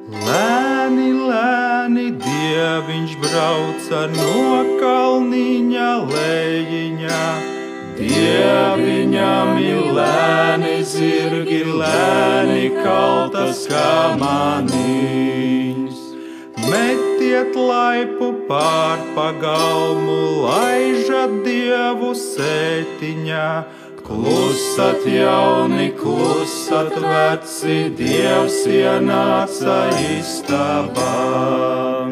Lēni, lēni dieviņš brauca no kalniņa lejiņā. Dieviņam ir lēni zirgi, lēni kaltas kamaniņas. Metiet laipu pār pagalmu, laižat dievu sētiņā. Klusat jauni, klusat veci, dievs ienāca istabā.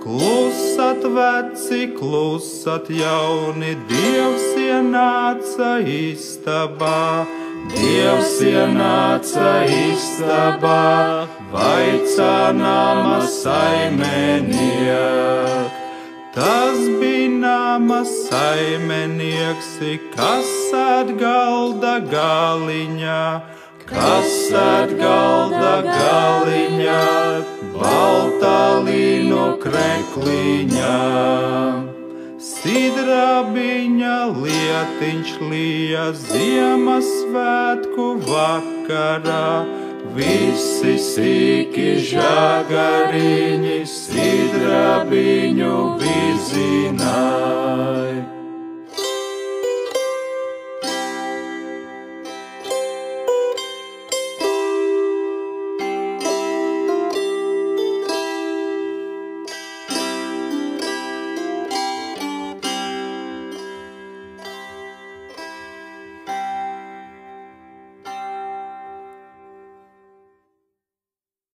Klusat veci, klusat jauni, dievs ienāca istabā. Dievs ienāca istabā, vaicā nama saimeniek. Tas bija nama saimenieks, kas ēd galda galiņā, kas ēd galda galiņā, baltā līnu krekliņā. Sidrabiņa lietiņš lija Ziemassvētku vakarā, visi sīki žagariņi sidrabiņu vizināja.